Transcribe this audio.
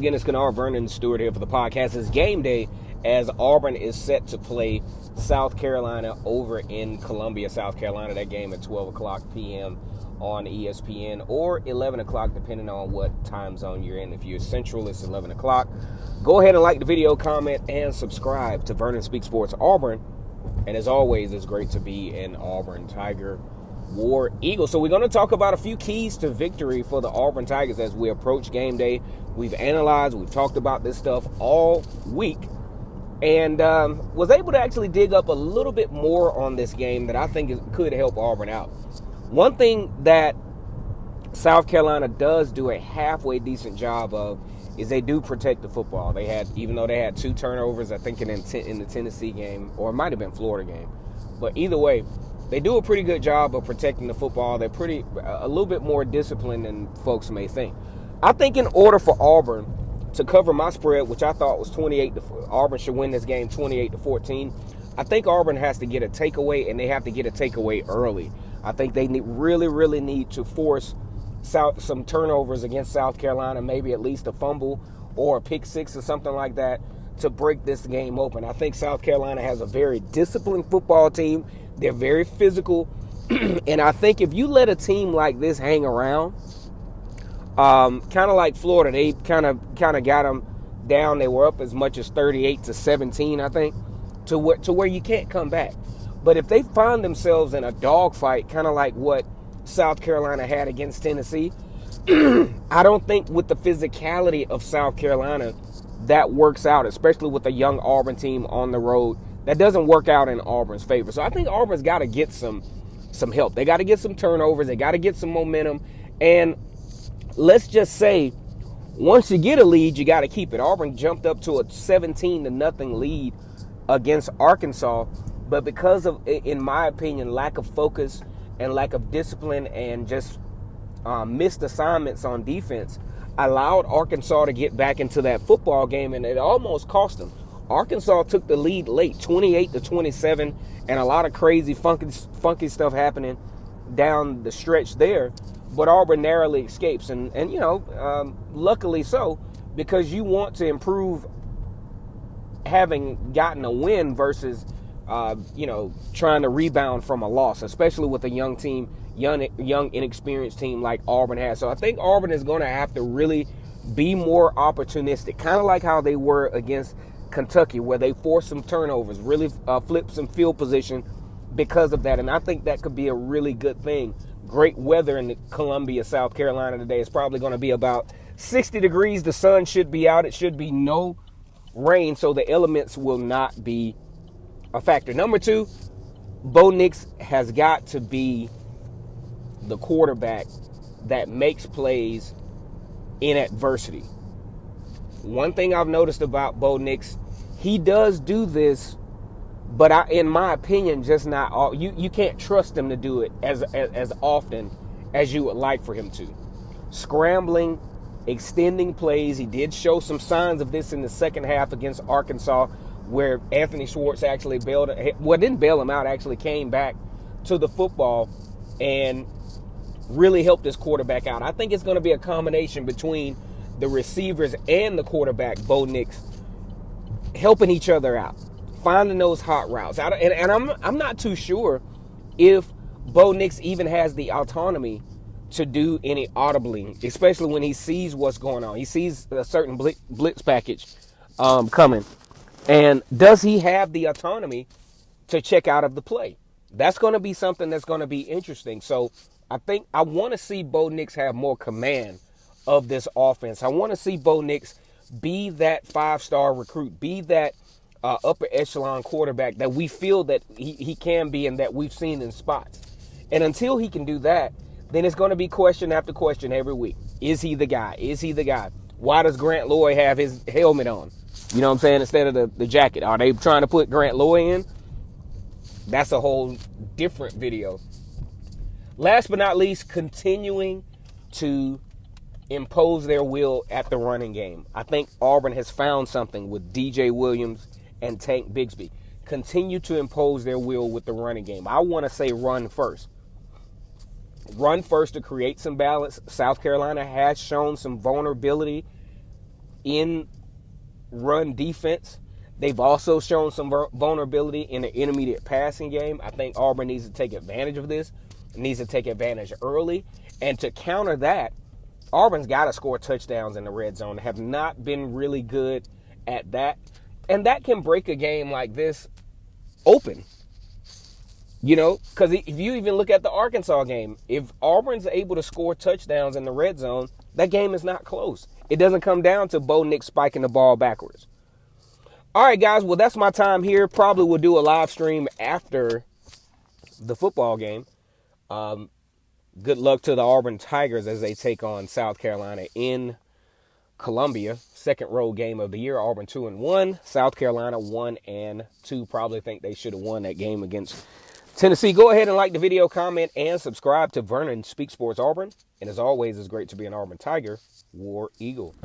again, it's Kennard Vernon Stewart here for the podcast. It's game day as Auburn is set to play South Carolina over in Columbia, South Carolina. That game at 12 o'clock p.m. on ESPN or 11 o'clock, depending on what time zone you're in. If you're Central, it's 11 o'clock. Go ahead and like the video, comment, and subscribe to Vernon Speaks Sports Auburn. And as always, it's great to be an Auburn Tiger War Eagle. So we're going to talk about a few keys to victory for the Auburn Tigers as we approach game day. We've analyzed, we've talked about this stuff all week, and was able to actually dig up a little bit more on this game that I think could help Auburn out. One thing that South Carolina does do a halfway decent job of is they do protect the football. Even though they had 2 turnovers, I think in the Tennessee game, or it might have been Florida game, but either way, they do a pretty good job of protecting the football. They're a little bit more disciplined than folks may think. I think in order for Auburn to cover my spread, which I thought was 28, Auburn should win this game 28-14. I think Auburn has to get a takeaway, and they have to get a takeaway early. I think they really need to force some turnovers against South Carolina, maybe at least a fumble or a pick six or something like that to break this game open. I think South Carolina has a very disciplined football team. They're very physical. And I think if you let a team like this hang around, kind of like Florida, they kind of got them down. They were up as much as 38-17, I think, to where you can't come back. But if they find themselves in a dogfight, kind of like what South Carolina had against Tennessee, I don't think with the physicality of South Carolina that works out, especially with a young Auburn team on the road. That doesn't work out in Auburn's favor. So I think Auburn's got to get some help. They got to get some turnovers. They got to get some momentum. And let's just say, once you get a lead, you got to keep it. Auburn jumped up to a 17-0 lead against Arkansas. But because of, in my opinion, lack of focus and lack of discipline and just missed assignments on defense, allowed Arkansas to get back into that football game, and it almost cost them. Arkansas took the lead late, 28-27, and a lot of crazy, funky stuff happening down the stretch there. But Auburn narrowly escapes, and luckily so, because you want to improve having gotten a win versus, trying to rebound from a loss, especially with a young team, young inexperienced team like Auburn has. So I think Auburn is going to have to really be more opportunistic, kind of like how they were against Kentucky, where they forced some turnovers, really flipped some field position because of that. And I think that could be a really good thing. Great weather in Columbia, South Carolina today. It's probably going to be about 60 degrees. The sun should be out. It should be no rain, so the elements will not be a factor. Number 2, Bo Nix has got to be the quarterback that makes plays in adversity. One thing I've noticed about Bo Nix, he does do this, but in my opinion, just not all. You can't trust him to do it as often as you would like for him to. Scrambling, extending plays. He did show some signs of this in the second half against Arkansas, where Anthony Schwartz actually didn't bail him out, actually came back to the football and really helped his quarterback out. I think it's going to be a combination between the receivers and the quarterback, Bo Nix, helping each other out, finding those hot routes. And I'm not too sure if Bo Nix even has the autonomy to do any audibling, especially when he sees what's going on. He sees a certain blitz package coming. And does he have the autonomy to check out of the play? That's going to be something that's going to be interesting. So I think I want to see Bo Nix have more command of this offense. I want to see Bo Nix be that 5-star recruit, be that upper echelon quarterback that we feel that he can be and that we've seen in spots. And until he can do that, then it's going to be question after question every week. Is he the guy? Is he the guy? Why does Grant Loy have his helmet on? You know what I'm saying? Instead of the jacket. Are they trying to put Grant Loy in? That's a whole different video. Last but not least, continuing to impose their will at the running game. I think Auburn has found something with DJ Williams and Tank Bigsby. Continue to impose their will with the running game. I want to say run first. Run first to create some balance. South Carolina has shown some vulnerability in run defense. They've also shown some vulnerability in the intermediate passing game. I think Auburn needs to take advantage of this. It needs to take advantage early. And to counter that, Auburn's got to score touchdowns in the red zone. They have not been really good at that. And that can break a game like this open. You know, because if you even look at the Arkansas game, if Auburn's able to score touchdowns in the red zone, that game is not close. It doesn't come down to Bo Nix spiking the ball backwards. All right, guys. Well, that's my time here. Probably will do a live stream after the football game. Good luck to the Auburn Tigers as they take on South Carolina in Columbia. Second road game of the year. Auburn 2-1. South Carolina 1-2. Probably think they should have won that game against Tennessee. Go ahead and like the video, comment, and subscribe to Vernon Speak Sports Auburn. And as always, it's great to be an Auburn Tiger, War Eagle.